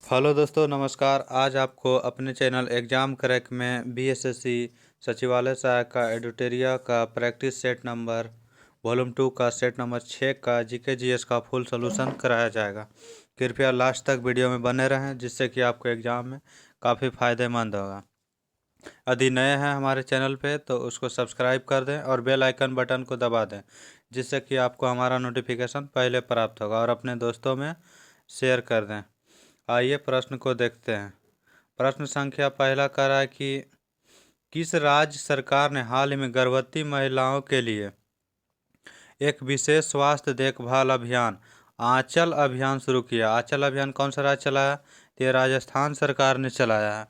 Hello दोस्तों, नमस्कार। आज आपको अपने चैनल एग्जाम क्रैक में बीएसएससी सचिवालय सहायक का एडिटोरिया का प्रैक्टिस सेट नंबर वॉल्यूम 2 का सेट नंबर 6 का जीके जीएस का फुल सॉल्यूशन कराया जाएगा। कृपया लास्ट तक वीडियो में बने रहें, जिससे कि आपको एग्ज़ाम में काफ़ी फ़ायदेमंद होगा। यदि नए हैं हमारे चैनल पे तो उसको सब्सक्राइब कर दें और बेल आइकन बटन को दबा दें, जिससे कि आपको हमारा नोटिफिकेशन पहले प्राप्त होगा, और अपने दोस्तों में शेयर कर दें। आइए प्रश्न को देखते हैं। प्रश्न संख्या पहला कह रहा है कि किस राज्य सरकार ने हाल ही में गर्भवती महिलाओं के लिए एक विशेष स्वास्थ्य देखभाल अभियान आंचल अभियान शुरू किया। आंचल अभियान कौन सा राज्य चलाया? तो ये राजस्थान सरकार ने चलाया है।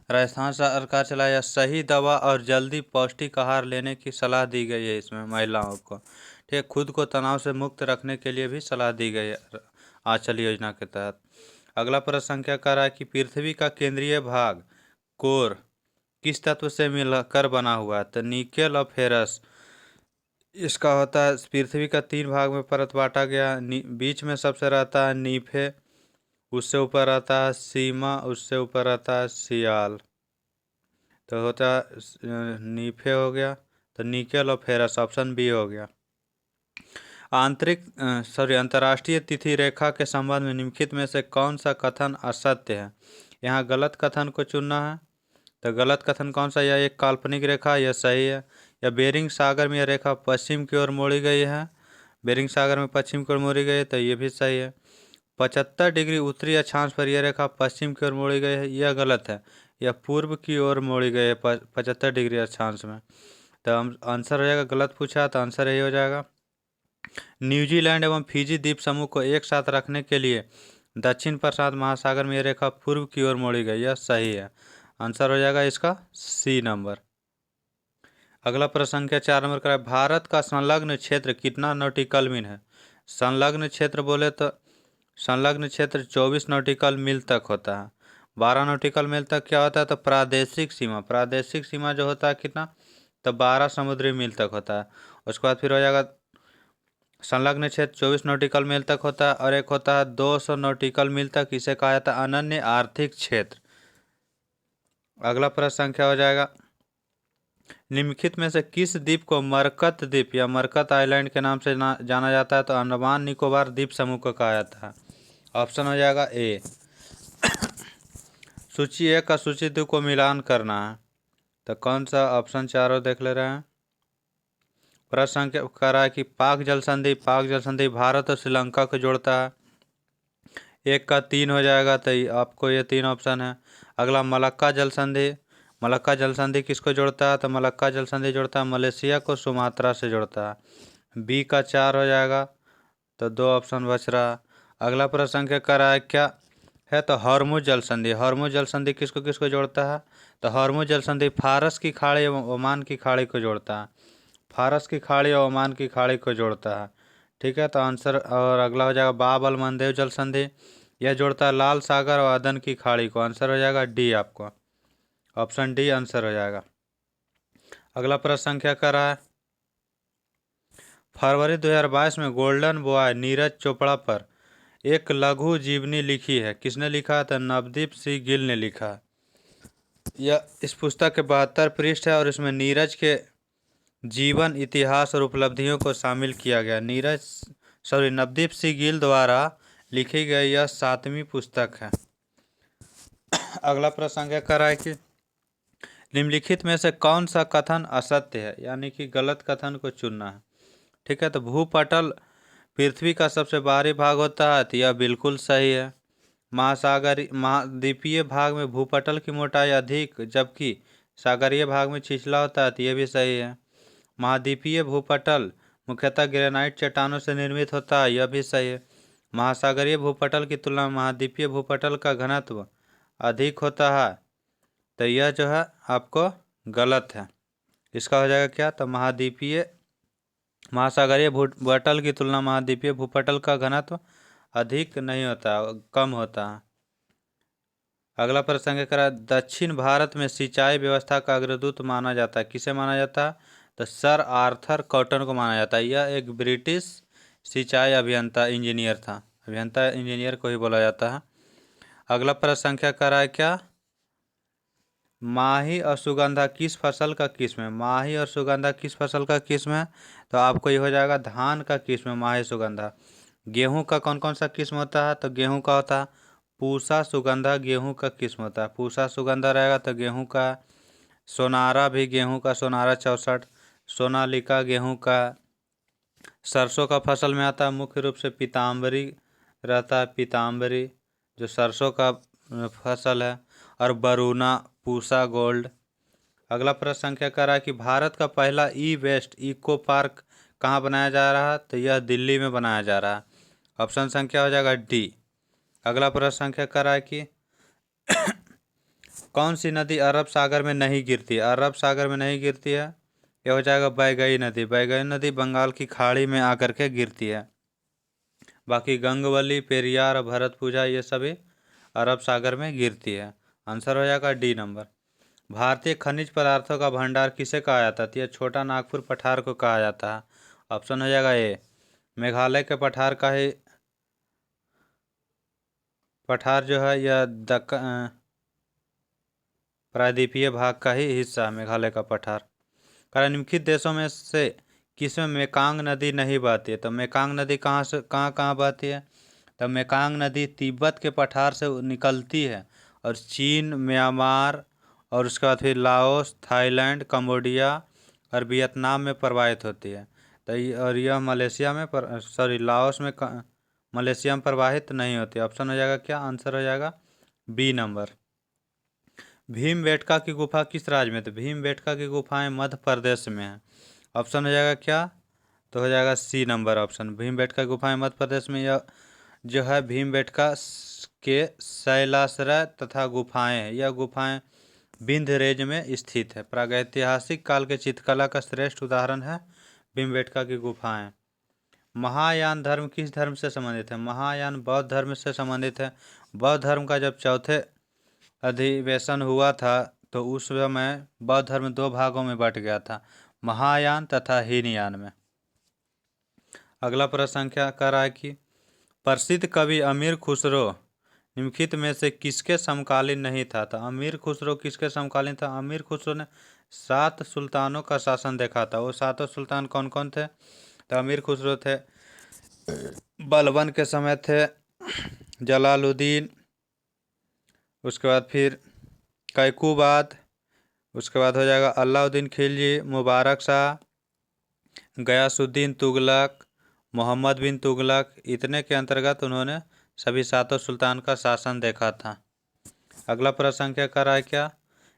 राजस्थान सरकार चलाया। सही दवा और जल्दी पौष्टिक आहार लेने की सलाह दी गई है इसमें महिलाओं को। ठीक है, खुद को तनाव से मुक्त रखने के लिए भी सलाह दी गई है आंचल योजना के तहत। अगला प्रश्न संख्या कह रहा है कि पृथ्वी का केंद्रीय भाग कोर किस तत्व से मिलकर बना हुआ है? तो निकेल और फेरस इसका होता है। पृथ्वी का 3 भाग में परत बांटा गया। बीच में सबसे रहता है नीफे, उससे ऊपर आता है सीमा, उससे ऊपर आता है सियाल। तो होता है नीफे हो गया, तो निकेल और फेरस, ऑप्शन बी हो गया। अंतर्राष्ट्रीय तिथि रेखा के संबंध में निम्नलिखित में से कौन सा कथन असत्य है? यहाँ गलत कथन को चुनना है। तो गलत कथन कौन सा? यह एक काल्पनिक रेखा, यह सही है। या बेरिंग सागर में यह रेखा पश्चिम की ओर मोड़ी गई है, बेरिंग सागर में पश्चिम की ओर मोड़ी गई है, तो ये भी सही है। 75 डिग्री उत्तरी अक्षांश पर यह रेखा पश्चिम की ओर मोड़ी गई है, यह गलत है। यह पूर्व की ओर मोड़ी गई है 75 डिग्री अक्षांश में। तो आंसर हो जाएगा, गलत पूछा तो आंसर यही हो जाएगा। न्यूजीलैंड एवं फिजी द्वीप समूह को एक साथ रखने के लिए दक्षिण प्रशांत महासागर में यह रेखा पूर्व की ओर मोड़ी गई, यह सही है। आंसर हो जाएगा इसका सी नंबर। अगला प्रश्न संख्या 4 नंबर का है, भारत का संलग्न क्षेत्र कितना नॉटिकल मील है? संलग्न क्षेत्र बोले तो संलग्न क्षेत्र 24 नॉटिकल मील तक होता है। 12 नॉटिकल मील तक क्या होता है? तो प्रादेशिक सीमा, प्रादेशिक सीमा जो होता है कितना? तो 12 समुद्री मील तक होता है। उसके बाद फिर हो जाएगा संलग्न क्षेत्र 24 नॉटिकल मील तक होता है, और एक होता है 200 नॉटिकल मील तक, इसे कहा जाता है अनन्य आर्थिक क्षेत्र। अगला प्रश्न संख्या हो जाएगा, निम्नलिखित में से किस द्वीप को मरकत द्वीप या मरकत आइलैंड के नाम से जाना जाता है? तो अंडमान निकोबार द्वीप समूह को कहा जाता है। ऑप्शन हो जाएगा ए। सूची 1 का सूची 2 को मिलान करना है, तो कौन सा? ऑप्शन चारों देख ले रहे हैं। प्रश्न संख्या कह रहा है कि पाक जल संधि भारत और श्रीलंका को जोड़ता है। 1 का 3 हो जाएगा, तो आपको ये 3 ऑप्शन है। अगला मलक्का जल संधि किसको जोड़ता है? तो मलक्का जल संधि जोड़ता है मलेशिया को सुमात्रा से जोड़ता है। बी का 4 हो जाएगा, तो 2 ऑप्शन बच रहा। अगला प्रश्न संख्या कह रहा है क्या है? तो हॉर्मुज जल संधि किसको किसको जोड़ता है? तो हॉर्मुज जल संधि फारस की खाड़ी एवं ओमान की खाड़ी को जोड़ता है। फारस की खाड़ी और ओमान की खाड़ी को जोड़ता है। ठीक है, तो आंसर। और अगला हो जाएगा बाब अल मंदेव जल संधि, यह जोड़ता है लाल सागर और अदन की खाड़ी को। आंसर हो जाएगा डी, आपको ऑप्शन डी आंसर हो जाएगा। अगला प्रश्न संख्या कर रहा है, फरवरी 2022 में गोल्डन बॉय नीरज चोपड़ा पर एक लघु जीवनी लिखी है, किसने लिखा? तो नवदीप सिंह गिल ने लिखा। यह इस पुस्तक के 72 पृष्ठ है, और इसमें नीरज के जीवन, इतिहास और उपलब्धियों को शामिल किया गया। नवदीप सिंह गिल द्वारा लिखी गई यह 7वीं पुस्तक है। अगला प्रसंग कर रहा है कि निम्नलिखित में से कौन सा कथन असत्य है, यानी कि गलत कथन को चुनना है। ठीक है, तो भूपटल पृथ्वी का सबसे बाहरी भाग होता है, तो यह बिल्कुल सही है। महाद्वीपीय भाग में भूपटल की मोटाई अधिक, जबकि सागरीय भाग में छिछला होता है, तो यह भी सही है। महाद्वीपीय भूपटल मुख्यतः ग्रेनाइट चट्टानों से निर्मित होता है, यह भी सही है। महासागरीय भूपटल की तुलना में महाद्वीपीय भूपटल का घनत्व अधिक होता है, तो यह जो है आपको गलत है। इसका हो जाएगा क्या? तो महासागरीय भूपटल की तुलना महाद्वीपीय भूपटल का घनत्व अधिक नहीं होता, कम होता है। अगला प्रसंग करा, दक्षिण भारत में सिंचाई व्यवस्था का अग्रदूत माना जाता है, किसे माना जाता है? तो सर आर्थर कॉटन को माना जाता है। यह एक ब्रिटिश सिंचाई अभियंता इंजीनियर था। अभियंता इंजीनियर को ही बोला जाता है। अगला प्रश्न संख्या कर रहा है क्या, माही और सुगंधा किस फसल का किस्म है? माही और सुगंधा किस फसल का किस्म है? तो आपको ये हो जाएगा धान का किस्म है माही सुगंधा। गेहूं का कौन कौन सा किस्म होता है? तो गेहूं का होता है पूसा सुगंधा, गेहूं का किस्म होता है पूसा सुगंधा रहेगा। तो गेहूं का सोनारा भी गेहूं का सोनारा 64, सोनालिका गेहूं का। सरसों का फसल में आता है मुख्य रूप से पीताम्बरी रहता है, पीताम्बरी जो सरसों का फसल है, और बरूना, पूसा गोल्ड। अगला प्रश्न संख्या कर रहा है कि भारत का पहला ई वेस्ट इको पार्क कहाँ बनाया जा रहा है? तो यह दिल्ली में बनाया जा रहा है। ऑप्शन संख्या हो जाएगा डी। अगला प्रश्न संख्या कर रहा है कि कौन सी नदी अरब सागर में नहीं गिरती? अरब सागर में नहीं गिरती है, यह हो जाएगा बैगई नदी। बैगई नदी बंगाल की खाड़ी में आकर के गिरती है। बाकी गंगवली, पेरियार और भरतपुजा ये सभी अरब सागर में गिरती है। आंसर हो जाएगा डी नंबर। भारतीय खनिज पदार्थों का भंडार किसे कहा जाता है? तो यह छोटा नागपुर पठार को कहा जाता है। ऑप्शन हो जाएगा ए। मेघालय के पठार का ही पठार जो है यह प्रायद्वीपीय भाग का ही हिस्सा है मेघालय का पठार। कारण निम्नलिखित देशों में से किसमें मेकांग नदी नहीं बहती है? तो मेकांग नदी कहाँ से कहाँ बहती है? तो मेकांग नदी तिब्बत के पठार से निकलती है और चीन, म्यांमार और उसके बाद फिर लाओस, थाईलैंड, कंबोडिया और वियतनाम में प्रवाहित होती है। तो और यह मलेशिया में लाओस में मलेशिया में प्रवाहित नहीं होती। ऑप्शन हो जाएगा क्या? आंसर हो जाएगा बी नंबर। भीमबेटका की गुफा किस राज्य में? तो भीमबेटका की गुफाएं मध्य प्रदेश में है। ऑप्शन हो जाएगा क्या? तो हो जाएगा सी नंबर ऑप्शन। भीमबेटका की गुफाएं मध्य प्रदेश में। यह जो है भीमबेटका के शैलाश्रय तथा गुफाएं हैं। यह गुफाएं विंध्य रेंज में स्थित है। प्रागैतिहासिक काल के चित्रकला का श्रेष्ठ उदाहरण है भीमबेटका की गुफाएं। महायान धर्म किस धर्म से संबंधित है? महायान बौद्ध धर्म से संबंधित है। बौद्ध धर्म का जब चौथे अधिवेशन हुआ था तो उस समय बौद्ध धर्म दो भागों में बट गया था, महायान तथा हीनयान में। अगला प्रश्न संख्या कर रहा है कि प्रसिद्ध कवि अमीर खुसरो निम्नलिखित में से किसके समकालीन नहीं था? तो अमीर खुसरो किसके समकालीन था? अमीर खुसरो ने 7 सुल्तानों का शासन देखा था। वो 7 सुल्तान कौन कौन थे? तो अमीर खुसरो थे बलबन के समय थे जलालुद्दीन, उसके बाद फिर कैकूबाद, उसके बाद हो जाएगा अलाउद्दीन खिलजी, मुबारक शाह, गयासुद्दीन तुगलक, मोहम्मद बिन तुगलक। इतने के अंतर्गत उन्होंने सभी 7 सुल्तान का शासन देखा था। अगला प्रश्न संख्या कर रहा है क्या,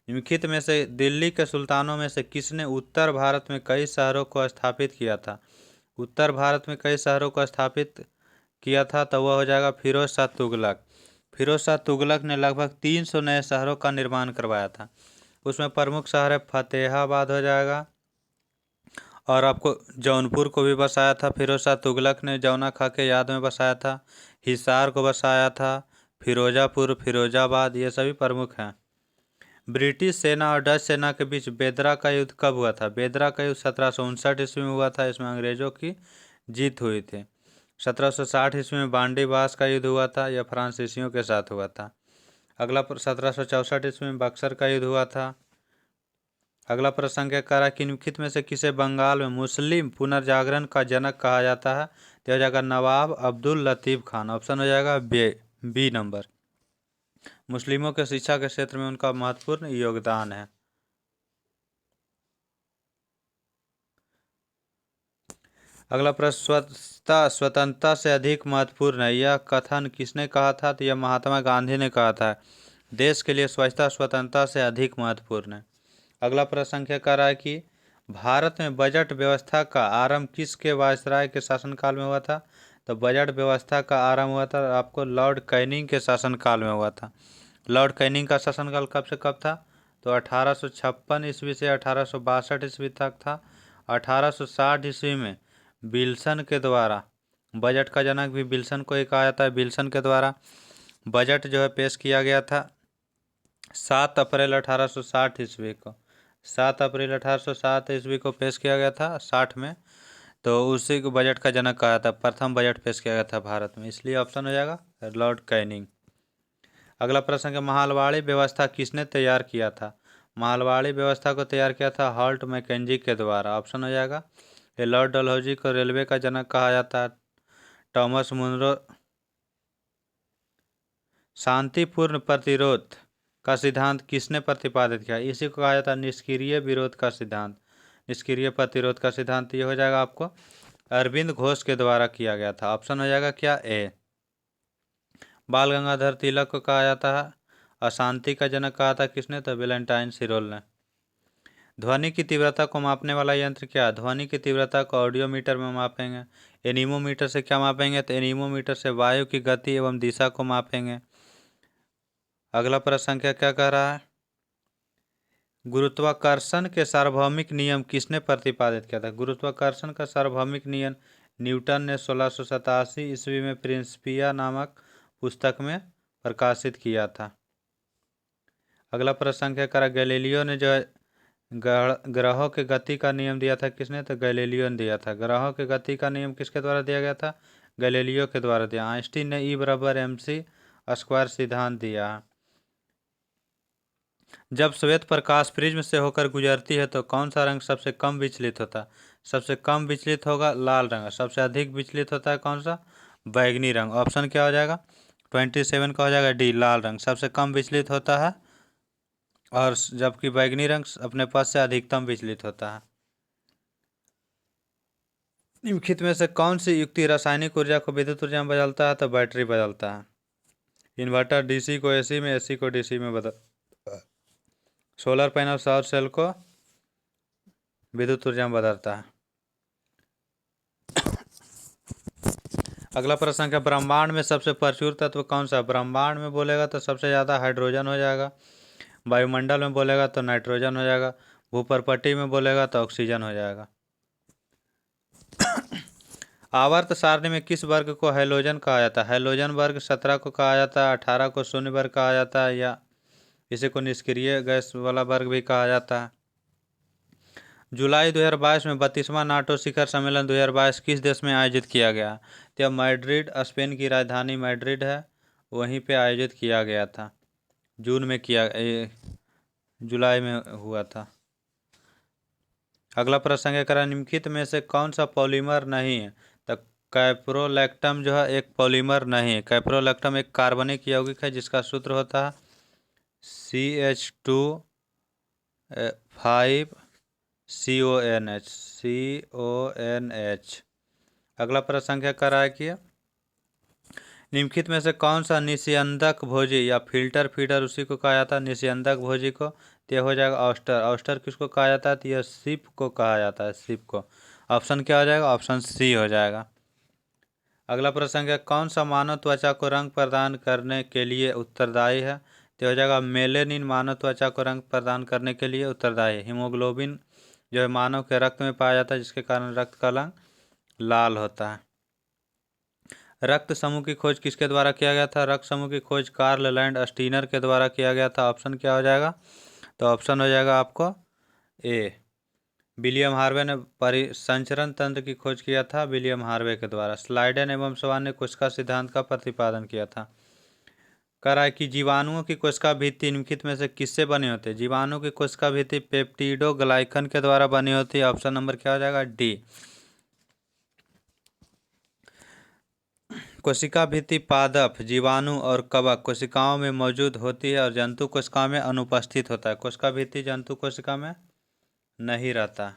निम्नलिखित में से दिल्ली के सुल्तानों में से किसने उत्तर भारत में कई शहरों को स्थापित किया था? उत्तर भारत में कई शहरों को स्थापित किया था तो वह हो जाएगा फिरोज शाह तुगलक। फिरोज शाह तुगलक ने लगभग 300 नए शहरों का निर्माण करवाया था। उसमें प्रमुख शहर है फतेहाबाद हो जाएगा, और आपको जौनपुर को भी बसाया था फिरोज शाह तुगलक ने, जौना खां के याद में बसाया था। हिसार को बसाया था, फिरोजापुर, फिरोजाबाद, ये सभी प्रमुख हैं। ब्रिटिश सेना और डच सेना के बीच बेदरा का युद्ध कब हुआ था? बेदरा का युद्ध 1759 ईस्वी में हुआ था। इसमें अंग्रेजों की जीत हुई थी। 1760 ईस्वी में बांडी बास का युद्ध हुआ था, यह फ्रांसीसियों के साथ हुआ था। अगला 1764 ईस्वी में बक्सर का युद्ध हुआ था। अगला प्रसंग है करा कि निम्नलिखित में से किसे बंगाल में मुस्लिम पुनर्जागरण का जनक कहा जाता है? तो हो जाएगा नवाब अब्दुल लतीफ़ खान। ऑप्शन हो जाएगा बी नंबर। मुस्लिमों के शिक्षा के क्षेत्र में उनका महत्वपूर्ण योगदान है। अगला प्रश्न, स्वच्छता स्वतंत्रता से अधिक महत्वपूर्ण है, यह कथन किसने कहा था? तो यह महात्मा गांधी ने कहा था। देश के लिए स्वच्छता स्वतंत्रता से अधिक महत्वपूर्ण है। अगला प्रश्न संख्या कह रहा है कि भारत में बजट व्यवस्था का आरंभ किसके वायसराय के शासनकाल में हुआ था? तो बजट व्यवस्था का आरंभ हुआ था आपको लॉर्ड कैनिंग के शासनकाल में हुआ था। लॉर्ड कैनिंग का शासनकाल कब से कब था? तो 1856 ईस्वी से 1862 ईस्वी तक था। 1860 ईस्वी में विल्सन के द्वारा, बजट का जनक भी विल्सन को ही कहा जाता है, विल्सन के द्वारा बजट जो है पेश किया गया था 7 अप्रैल 1860 ईस्वी को। 7 अप्रैल 1860 ईस्वी को पेश किया गया था 60 में, तो उसी को बजट का जनक कहा था, प्रथम बजट पेश किया गया था भारत में, इसलिए ऑप्शन हो जाएगा लॉर्ड कैनिंग। अगला प्रश्न है, महलवाड़ी व्यवस्था किसने तैयार किया था? महलवाड़ी व्यवस्था को तैयार किया था हॉल्ट मैकेंजी के द्वारा। ऑप्शन हो जाएगा ये लॉर्ड डलहौजी को रेलवे का जनक कहा जाता है। Thomas Munro. शांतिपूर्ण प्रतिरोध का सिद्धांत किसने प्रतिपादित किया? इसी को कहा जाता है निष्क्रिय विरोध का सिद्धांत। निष्क्रिय प्रतिरोध का सिद्धांत ये हो जाएगा आपको अरविंद घोष के द्वारा किया गया था। ऑप्शन हो जाएगा क्या ए। बाल गंगाधर तिलक को कहा जाता है अशांति का जनक कहा था किसने? तो वेलेंटाइन सिरोल ने। ध्वनि की तीव्रता को मापने वाला यंत्र क्या है? ध्वनि की तीव्रता को ऑडियोमीटर में मापेंगे। एनीमोमीटर से क्या मापेंगे? तो एनीमोमीटर से वायु की गति एवं दिशा को मापेंगे। अगला प्रश्न क्या कह रहा है? गुरुत्वाकर्षण के सार्वभौमिक नियम किसने प्रतिपादित किया था? गुरुत्वाकर्षण का सार्वभौमिक नियम न्यूटन ने 1687 ईस्वी में प्रिंसिपिया नामक पुस्तक में प्रकाशित किया था। अगला प्रश्न क्या करा? गैलीलियो ने जो है ग्रहों के गति का नियम दिया था किसने? तो गैलीलियो ने दिया था। ग्रहों के गति का नियम किसके द्वारा दिया गया था? गैलीलियो के द्वारा दिया। आइंस्टीन ने E=mc² सिद्धांत दिया। जब श्वेत प्रकाश प्रिज्म से होकर गुजरती है तो कौन सा रंग सबसे कम विचलित होता है? सबसे कम विचलित होगा लाल रंग। सबसे अधिक विचलित होता है कौन सा? बैगनी रंग। ऑप्शन क्या हो जाएगा? 27 का हो जाएगा डी, लाल रंग सबसे कम विचलित होता है, और जबकि बैगनी रंग अपने पद से अधिकतम विचलित होता है। निम्नलिखित में से कौन सी युक्ति रासायनिक ऊर्जा को विद्युत ऊर्जा में बदलता है? तो बैटरी बदलता है। इन्वर्टर डीसी को एसी में, एसी को डीसी में बदल। सोलर पैनल सौर सेल को विद्युत ऊर्जा में बदलता है। अगला प्रश्न है, ब्रह्मांड में सबसे प्रचुर तत्व कौन सा? ब्रह्मांड में बोलेगा तो सबसे ज़्यादा हाइड्रोजन हो जाएगा। वायुमंडल में बोलेगा तो नाइट्रोजन हो जाएगा। भूपर्पटी में बोलेगा तो ऑक्सीजन हो जाएगा। आवर्त सारणी में किस वर्ग को हैलोजन कहा जाता है? हैलोजन वर्ग 17 को कहा जाता है, 18 को शून्य वर्ग कहा जाता है, या इसी को निष्क्रिय गैस वाला वर्ग भी कहा जाता है। जुलाई 2022 में 32वां नाटो शिखर सम्मेलन 2022 किस देश में आयोजित किया गया? तो मैड्रिड, स्पेन की राजधानी मैड्रिड है, वहीं पे आयोजित किया गया था। जून में जुलाई में हुआ था। अगला प्रश्न है, करा निम्नलिखित में से कौन सा पॉलीमर नहीं है? तो कैप्रोलैक्टम जो है एक पॉलीमर नहीं है। कैप्रोलैक्टम एक कार्बनिक यौगिक है जिसका सूत्र होता है CH2 5CONH। अगला प्रश्न क्या करा है कि निम्नलिखित में से कौन सा निस्यंदक भोजी या फिल्टर फीडर उसी को कहा जाता है निस्यंदक भोजी को? तो हो जाएगा ऑस्टर। ऑस्टर किसको कहा जाता है? तो यह सिप को कहा जाता है, सिप को। ऑप्शन क्या हो जाएगा? ऑप्शन सी हो जाएगा। अगला प्रश्न है, कौन सा मानव त्वचा को रंग प्रदान करने के लिए उत्तरदायी है? तो हो जाएगा मेलेनिन मानव त्वचा को रंग प्रदान करने के लिए उत्तरदायी है। हीमोग्लोबिन जो है मानव के रक्त में पाया जाता है जिसके कारण रक्त का रंग लाल होता है। रक्त समूह की खोज किसके द्वारा किया गया था? रक्त समूह की खोज कार्ल लैंड स्टीनर के द्वारा किया गया था। ऑप्शन क्या हो जाएगा? तो ऑप्शन हो जाएगा आपको ए। विलियम हार्वे ने परिसंचरण तंत्र की खोज किया था विलियम हार्वे के द्वारा। स्लाइडेन एवं स्वान ने कोशिका सिद्धांत का प्रतिपादन किया था। कह रहा है कि जीवाणुओं की कोशिका भित्ति निम्नलिखित में से किससे बनी होती है? जीवाणु की कोशिका भित्ति पेप्टिडोग्लाइकन के द्वारा बनी होती है। ऑप्शन नंबर क्या हो जाएगा? डी। कोशिका भित्ति पादप, जीवाणु और कवक कोशिकाओं में मौजूद होती है और जंतु कोशिका में अनुपस्थित होता है। कोशिका भित्ति जंतु कोशिका में नहीं रहता।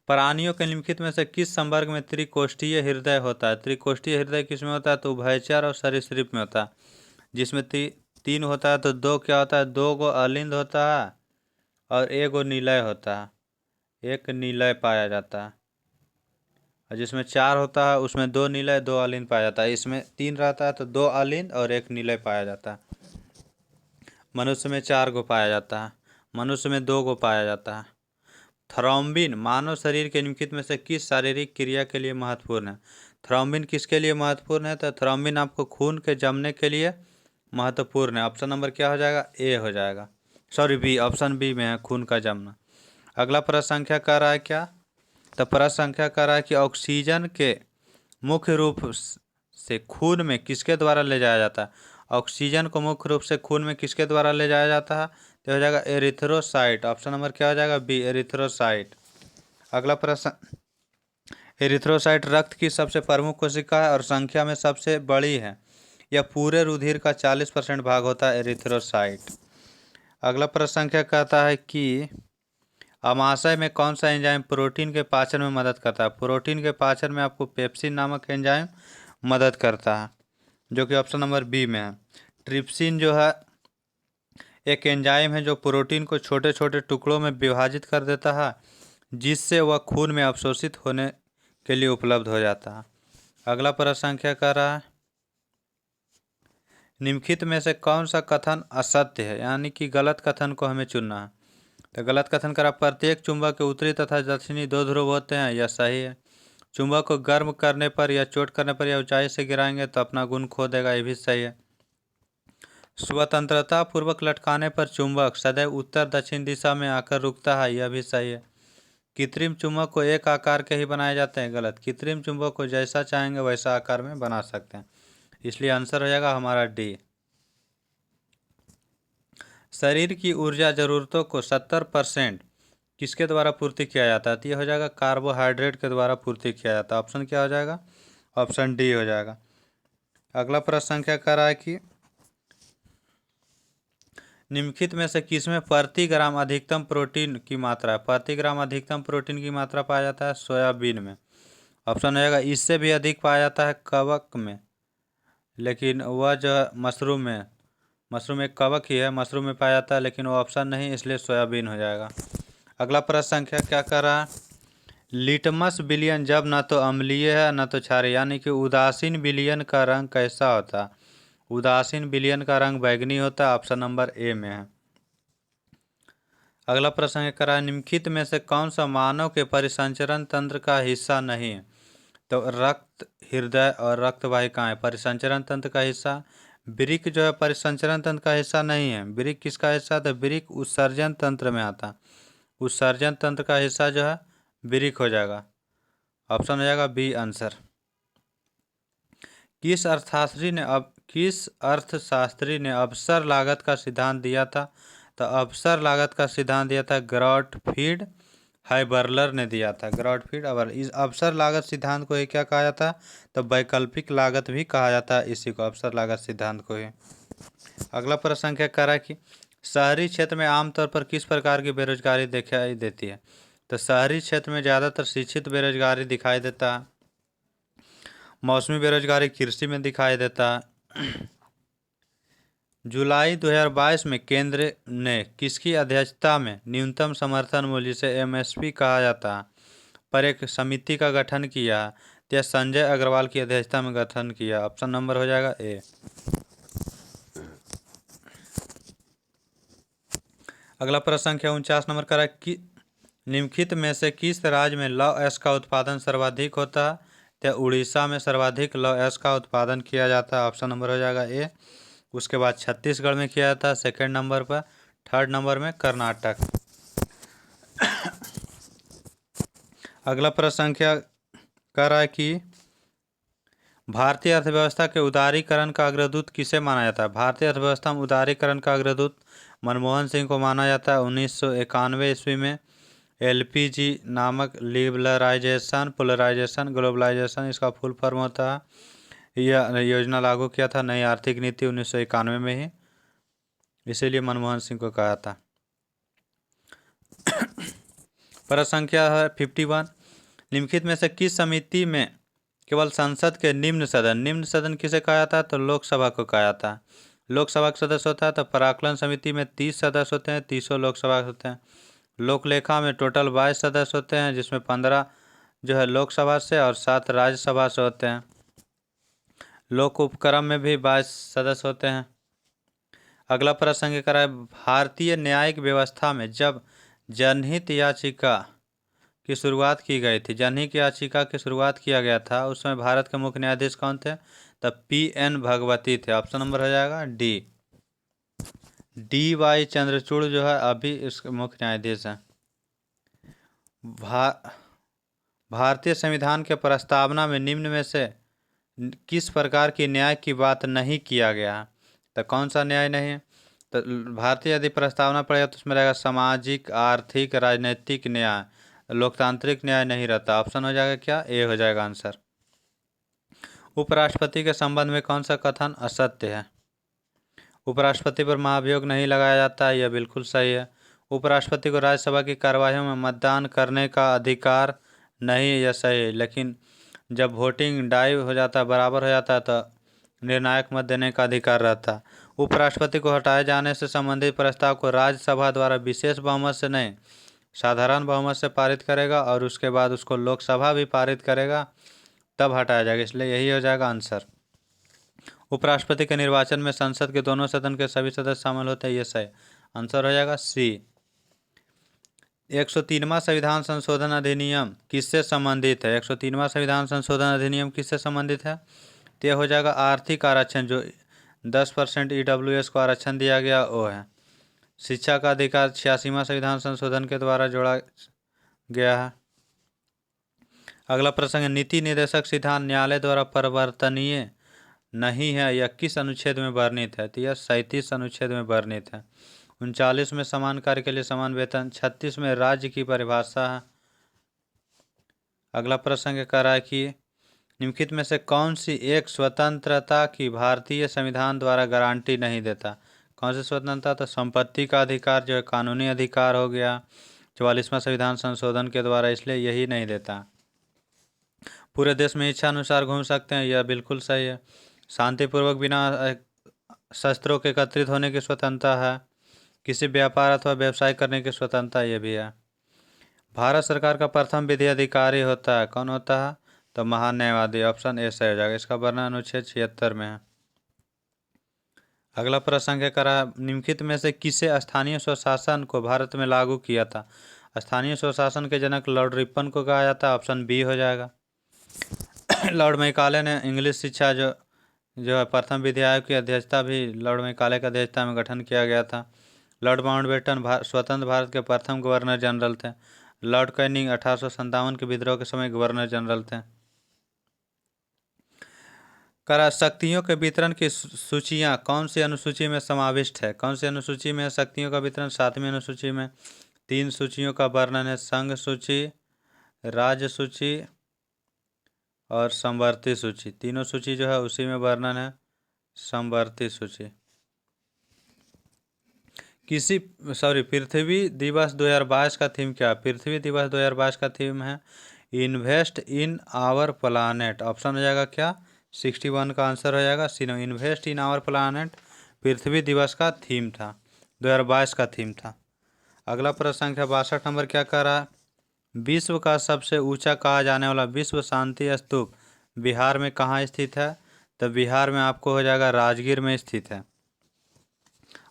प्राणियों के निम्नलिखित में से किस संवर्ग में त्रिकोष्ठीय हृदय होता है? त्रिकोष्ठीय हृदय किस में होता है? तो उभयचर और सरीसृप में होता है। जिसमें 3 होता है तो 2 क्या होता है? 2 गो अलिंद होता है और 1 गो निलय होता है। एक निलय पाया जाता है। और जिसमें 4 होता है उसमें 2 निलय 2 अलिंद पाया जाता है। इसमें 3 रहता है तो 2 अलिंद और 1 निलय पाया जाता है। मनुष्य में 4 गो पाया जाता है, मनुष्य में 2 गो पाया जाता है। थ्रोम्बिन मानव शरीर के निम्नलिखित में से किस शारीरिक क्रिया के लिए महत्वपूर्ण है? थ्रोम्बिन किसके लिए महत्वपूर्ण है? तो थ्रोम्बिन आपको खून के जमने के लिए महत्वपूर्ण है। ऑप्शन नंबर क्या हो जाएगा? ए हो जाएगा। सॉरी बी, ऑप्शन बी में है खून का जमना। अगला प्रश्न संख्या कह रहा है क्या, तो प्रश्न संख्या कह रहा है कि ऑक्सीजन के मुख्य रूप से खून में किसके द्वारा ले जाया जाता है। ऑक्सीजन को मुख्य रूप से खून में किसके द्वारा ले जाया जाता है, तो हो जाएगा एरिथ्रोसाइट। ऑप्शन नंबर क्या हो जाएगा, बी, एरिथ्रोसाइट। अगला प्रश्न, एरिथ्रोसाइट रक्त की सबसे प्रमुख कोशिका है और संख्या में सबसे बड़ी है। यह पूरे रुधिर का 40% भाग होता है एरिथ्रोसाइट। अगला प्रश्न संख्या कहता है कि अमाशय में कौन सा एंजाइम प्रोटीन के पाचन में मदद करता है। प्रोटीन के पाचन में आपको पेप्सिन नामक एंजाइम मदद करता है, जो कि ऑप्शन नंबर बी में है। ट्रिप्सिन जो है एक एंजाइम है जो प्रोटीन को छोटे छोटे टुकड़ों में विभाजित कर देता है, जिससे वह खून में अवशोषित होने के लिए उपलब्ध हो जाता है। अगला प्रश्न संख्या कह रहा है निम्नलिखित में से कौन सा कथन असत्य है, यानी कि गलत कथन को हमें चुनना है। तो गलत कथन करा, प्रत्येक चुंबक के उत्तरी तथा दक्षिणी 2 ध्रुव होते हैं, यह सही है। चुंबक को गर्म करने पर या चोट करने पर या ऊंचाई से गिराएंगे तो अपना गुण खो देगा, ये भी सही है। स्वतंत्रता पूर्वक लटकाने पर चुंबक सदैव उत्तर दक्षिण दिशा में आकर रुकता है, यह भी सही है। कृत्रिम चुंबक को एक आकार के ही बनाए जाते हैं, गलत। कृत्रिम चुंबक को जैसा चाहेंगे वैसा आकार में बना सकते हैं, इसलिए आंसर हो जाएगा हमारा डी। शरीर की ऊर्जा जरूरतों को 70% किसके द्वारा पूर्ति किया जाता है, तो ये हो जाएगा कार्बोहाइड्रेट के द्वारा पूर्ति किया जाता है। ऑप्शन क्या हो जाएगा, ऑप्शन डी हो जाएगा। अगला प्रश्न संख्या कह रहा है कि निम्नलिखित में से किसमें प्रति ग्राम अधिकतम प्रोटीन की मात्रा है। प्रति ग्राम अधिकतम प्रोटीन की मात्रा पाया जाता है सोयाबीन में। ऑप्शन हो जाएगा इससे भी अधिक पाया जाता है कवक में, लेकिन वह जो है मशरूम में, मशरूम एक कवक ही है, मशरूम में पाया जाता है, लेकिन वो ऑप्शन नहीं, इसलिए सोयाबीन हो जाएगा। अगला प्रश्न संख्या क्या कर रहा है, लिटमस विलयन जब न तो अम्लीय है न तो क्षारीय, यानी कि उदासीन विलयन का रंग कैसा होता है। उदासीन विलयन का रंग बैगनी होता है, ऑप्शन नंबर ए में है। अगला प्रश्न कर रहा है निम्नलिखित में से कौन सा मानव के परिसंचरण तंत्र का हिस्सा नहीं है, तो रक्त, हृदय और रक्त वाहिकाएं परिसंचरण तंत्र का हिस्सा। वृक्क जो है परिसंचरण तंत्र का हिस्सा नहीं है। वृक्क किसका हिस्सा, तो वृक्क उत्सर्जन तंत्र में आता। उत्सर्जन तंत्र का हिस्सा जो है वृक्क हो जाएगा, ऑप्शन हो जाएगा बी आंसर। किस अर्थशास्त्री ने अवसर लागत का सिद्धांत दिया था, तो अवसर लागत का सिद्धांत दिया था गॉटफ्रीड हाइबर्लर ने दिया था, गॉटफ्रीड हाइबर्लर। इस अवसर लागत सिद्धांत को ही क्या कहा जाता है, तो वैकल्पिक लागत भी कहा जाता है, इसी को अवसर लागत सिद्धांत को ही। अगला प्रश्न संख्या कह रहा है कि शहरी क्षेत्र में आमतौर पर किस प्रकार की बेरोजगारी दिखाई देती है, तो शहरी क्षेत्र में ज़्यादातर शिक्षित बेरोजगारी दिखाई देता है। मौसमी बेरोजगारी कृषि में दिखाई देता है। जुलाई 2022 में केंद्र ने किसकी अध्यक्षता में न्यूनतम समर्थन मूल्य से एमएसपी कहा जाता है पर एक समिति का गठन किया, यह संजय अग्रवाल की अध्यक्षता में गठन किया। ऑप्शन नंबर हो जाएगा ए। अगला प्रश्न संख्या 49 नंबर का कि निम्नलिखित में से किस राज्य में लौह अयस्क का उत्पादन सर्वाधिक होता है, तो उड़ीसा में सर्वाधिक लौह अयस्क का उत्पादन किया जाता है, ऑप्शन नंबर हो जाएगा ए। उसके बाद छत्तीसगढ़ में किया जाता है सेकंड नंबर पर, थर्ड नंबर में कर्नाटक। अगला प्रश्न संख्या कह रहा है कि भारतीय अर्थव्यवस्था के उदारीकरण का अग्रदूत किसे माना जाता है। भारतीय अर्थव्यवस्था में उदारीकरण का अग्रदूत मनमोहन सिंह को माना जाता है। 1991 ईस्वी में एलपीजी नामक लिबरलाइजेशन, पोलराइजेशन, ग्लोबलाइजेशन इसका फुल फॉर्म होता है, यह योजना लागू किया था नई आर्थिक नीति 1991 में ही, इसीलिए मनमोहन सिंह को कहा था। प्रश्न संख्या है 51, निम्नलिखित में से किस समिति में केवल संसद के निम्न सदन किसे कहा जाता है, तो लोकसभा को कहा जाता है। लोकसभा का सदस्य होता है, तो प्राक्कलन समिति में 30 सदस्य होते हैं, 30 लोकसभा होते हैं। लोकलेखा में टोटल 22 सदस्य होते हैं, जिसमें 15 जो है लोकसभा से और 7 राज्यसभा से होते हैं। लोक उपक्रम में भी 22 सदस्य होते हैं। अगला प्रश्न करा है भारतीय न्यायिक व्यवस्था में जब जनहित याचिका की शुरुआत की गई थी, जनहित याचिका की शुरुआत किया गया था, उस समय भारत के मुख्य न्यायाधीश कौन थे, तब PN भगवती थे। ऑप्शन नंबर हो जाएगा डी। DY चंद्रचूड़ जो है अभी इसके मुख्य न्यायाधीश हैं। भा, भारतीय संविधान के प्रस्तावना में निम्न में से किस प्रकार की न्याय की बात नहीं किया गया है? तो कौन सा न्याय नहीं है? तो भारतीय यदि प्रस्तावना पड़ेगा तो उसमें रहेगा सामाजिक, आर्थिक, राजनीतिक न्याय, लोकतांत्रिक न्याय नहीं रहता। ऑप्शन हो जाएगा क्या? ए हो जाएगा आंसर। उपराष्ट्रपति के संबंध में कौन सा कथन असत्य है? उपराष्ट्रपति पर महाभियोग नहीं लगाया जाता है, यह बिल्कुल सही है। उपराष्ट्रपति को राज्यसभा की कार्यवाहियों में मतदान करने का अधिकार नहीं है, यह सही है। लेकिन जब वोटिंग डाई हो जाता है, बराबर हो जाता है, तो निर्णायक मत देने का अधिकार रहता है। उपराष्ट्रपति को हटाए जाने से संबंधित प्रस्ताव को राज्यसभा द्वारा विशेष बहुमत से नहीं, साधारण बहुमत से पारित करेगा और उसके बाद उसको लोकसभा भी पारित करेगा, तब हटाया जाएगा। इसलिए यही हो जाएगा आंसर। उपराष्ट्रपति के निर्वाचन में संसद के दोनों सदन के सभी सदस्य शामिल होते हैं, ये सही। आंसर हो जाएगा सी। 103वां संविधान संशोधन अधिनियम किससे संबंधित है? 103वां संविधान संशोधन अधिनियम किससे संबंधित है? तो यह हो जाएगा आर्थिक आरक्षण, जो 10% EWS को आरक्षण दिया गया वो है। शिक्षा का अधिकार 86वां संविधान संशोधन के द्वारा जोड़ा गया है। अगला प्रसंग है, नीति निर्देशक सिद्धांत न्यायालय द्वारा परिवर्तनीय नहीं है, यह किस अनुच्छेद में वर्णित है? तो यह 37 अनुच्छेद में वर्णित है। 39 में समान कार्य के लिए समान वेतन, 36 में राज्य की परिभाषा है। अगला प्रसंग कह रहा है कि निम्नलिखित में से कौन सी एक स्वतंत्रता की भारतीय संविधान द्वारा गारंटी नहीं देता? कौन सी स्वतंत्रता? तो संपत्ति का अधिकार, जो है कानूनी अधिकार हो गया 44वां संविधान संशोधन के द्वारा, इसलिए यही नहीं देता। पूरे देश में इच्छा अनुसार घूम सकते हैं, यह बिल्कुल सही है। शांतिपूर्वक बिना शस्त्रों के एकत्रित होने की स्वतंत्रता है। किसी व्यापार अथवा व्यवसाय करने की स्वतंत्रता ये भी है। भारत सरकार का प्रथम विधि अधिकारी होता है, कौन होता है? तो महान्यायवादी। ऑप्शन ए सही हो जाएगा। इसका वर्णन अनुच्छेद 76 में है। अगला प्रसंग है करा, निम्नलिखित में से किसे स्थानीय स्वशासन को भारत में लागू किया था? स्थानीय स्वशासन के जनक लॉर्ड रिपन को कहा जाता है। ऑप्शन बी हो जाएगा। लॉर्ड मैकाले ने इंग्लिश शिक्षा जो है प्रथम विधि आयोग की अध्यक्षता भी लॉर्ड मैकाले की अध्यक्षता में गठन किया गया था। लॉर्ड माउंटबेटन स्वतंत्र भारत के प्रथम गवर्नर जनरल थे। लॉर्ड कैनिंग 1857 के विद्रोह के समय गवर्नर जनरल थे। करा, शक्तियों के वितरण की सूचियां कौन सी अनुसूची में समाविष्ट है? कौन सी अनुसूची में शक्तियों का वितरण? 7वीं अनुसूची में। 3 सूचियों का वर्णन है, संघ सूची, राज्य सूची और समवर्ती सूची। तीनों सूची जो है उसी में वर्णन है, समवर्ती सूची। पृथ्वी दिवस 2022 का थीम क्या है? पृथ्वी दिवस 2022 का थीम है invest in our planet. Option हो जाएगा क्या? 61 का आंसर हो जाएगा C. Invest in our planet पृथ्वी दिवस का थीम था, 2022 का थीम था। अगला प्रश्न है 62 नंबर, क्या कह रहा है? विश्व का सबसे ऊंचा कहा जाने वाला विश्व शांति स्तूप बिहार में कहाँ स्थित है? तो बिहार में आपको हो जाएगा राजगीर में स्थित है।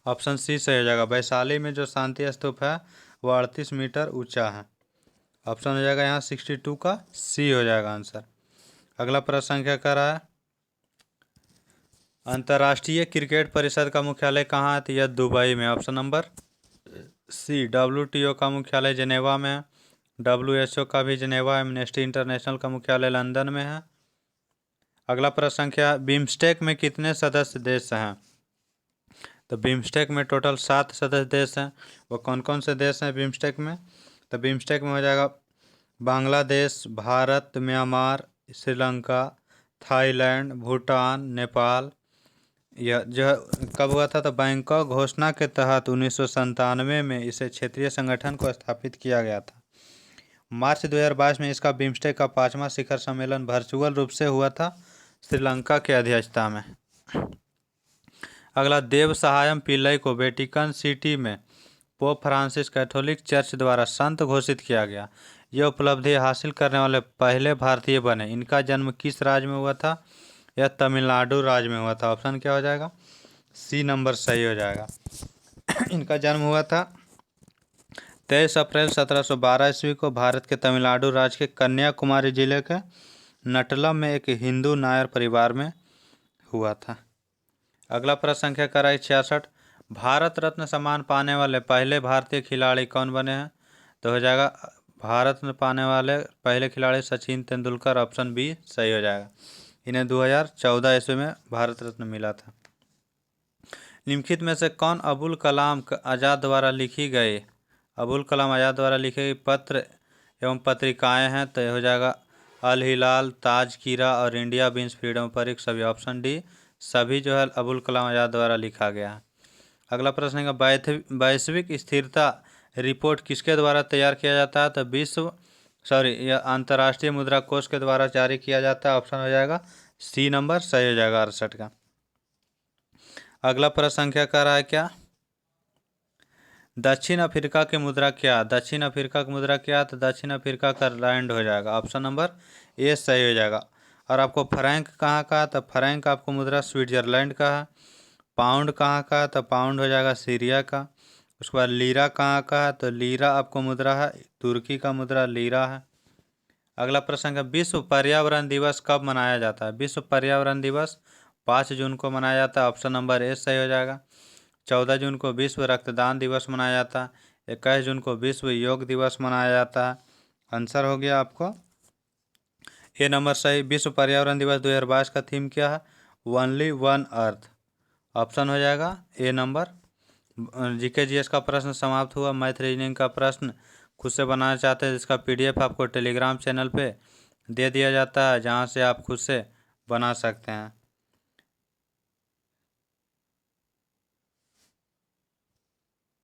ऑप्शन सी सही हो जाएगा। वैशाली में जो शांति स्तूप है वो 38 मीटर ऊंचा है। ऑप्शन हो जाएगा यहाँ 62 का सी हो जाएगा आंसर। अगला प्रश्न क्या कर रहा है? अंतर्राष्ट्रीय क्रिकेट परिषद का मुख्यालय कहाँ है? तो यह दुबई में। Option number C. WTO का मुख्यालय जिनेवा में है। WHO का भी जिनेवा है। एमनेस्टी इंटरनेशनल का मुख्यालय लंदन में है। अगला प्रश्न क्या, बिम्स्टेक में कितने सदस्य देश हैं? तो बिम्स्टेक में टोटल 7 सदस्य देश हैं। वो कौन कौन से देश हैं बिम्स्टेक में? तो बिम्स्टेक में हो जाएगा बांग्लादेश, भारत, म्यांमार, श्रीलंका, थाईलैंड, भूटान, नेपाल। यह जो कब हुआ था? तो बैंकॉक घोषणा के तहत 1997 में इसे क्षेत्रीय संगठन को स्थापित किया गया था। मार्च 2022 में इसका बिम्स्टेक का 5वां शिखर सम्मेलन वर्चुअल रूप से हुआ था श्रीलंका के अध्यक्षता में। अगला, देव सहायम पिल्लई को वेटिकन सिटी में पोप फ्रांसिस कैथोलिक चर्च द्वारा संत घोषित किया गया। यह उपलब्धि हासिल करने वाले पहले भारतीय बने। इनका जन्म किस राज्य में हुआ था? यह तमिलनाडु राज्य में हुआ था। ऑप्शन क्या हो जाएगा? सी नंबर सही हो जाएगा। इनका जन्म हुआ था 23 अप्रैल 1712 ईस्वी को भारत के तमिलनाडु राज्य के कन्याकुमारी जिले के नटलम में एक हिंदू नायर परिवार में हुआ था। अगला प्रश्न संख्या कराई 66, भारत रत्न सम्मान पाने वाले पहले भारतीय खिलाड़ी कौन बने हैं? तो हो जाएगा भारत रत्न पाने वाले पहले खिलाड़ी सचिन तेंदुलकर, ऑप्शन बी सही हो जाएगा। इन्हें 2014 ईस्वी में भारत रत्न मिला था। निम्नलिखित में से कौन अबुल कलाम आज़ाद द्वारा लिखी गई, अबुल कलाम आज़ाद द्वारा लिखे गए पत्र एवं पत्रिकाएं हैं? तो यह हो जाएगा अल हिलाल, ताजकीरा और इंडिया बीन्स फ्रीडम पर सभी, ऑप्शन डी सभी जो है अबुल कलाम आज़ाद द्वारा लिखा गया है। अगला प्रश्न है वैश्विक स्थिरता रिपोर्ट किसके द्वारा तैयार किया जाता है? तो यह अंतर्राष्ट्रीय मुद्रा कोष के द्वारा जारी किया जाता है, ऑप्शन हो जाएगा सी नंबर सही हो जाएगा 68 का। अगला प्रश्न संख्या कह रहा है क्या, दक्षिण अफ्रीका की मुद्रा क्या? दक्षिण अफ्रीका की मुद्रा क्या? तो दक्षिण अफ्रीका का रैंड हो जाएगा, ऑप्शन नंबर ए सही हो जाएगा। और आपको फ्रैंक कहाँ का? तो फ्रैंक आपको मुद्रा स्विट्जरलैंड का है। पाउंड कहाँ का? तो पाउंड हो जाएगा सीरिया का। उसके बाद लीरा कहाँ का है? तो लीरा आपको मुद्रा है तुर्की का मुद्रा लीरा है। अगला प्रश्न है विश्व पर्यावरण दिवस कब मनाया जाता है? विश्व पर्यावरण दिवस 5 जून को मनाया जाता है, ऑप्शन नंबर ए सही हो जाएगा। 14 जून को विश्व रक्तदान दिवस मनाया जाता है। 21 जून को विश्व योग दिवस मनाया जाता है। आंसर हो गया आपको ए नंबर सही। विश्व पर्यावरण दिवस 2022 का थीम क्या है? ओनली वन अर्थ, ऑप्शन हो जाएगा ए नंबर। जीके जीएस का प्रश्न समाप्त हुआ। मैथ रीजनिंग का प्रश्न खुद से बनाना चाहते हैं जिसका पीडीएफ आपको टेलीग्राम चैनल पे दे दिया जाता है, जहां से आप खुद से बना सकते हैं।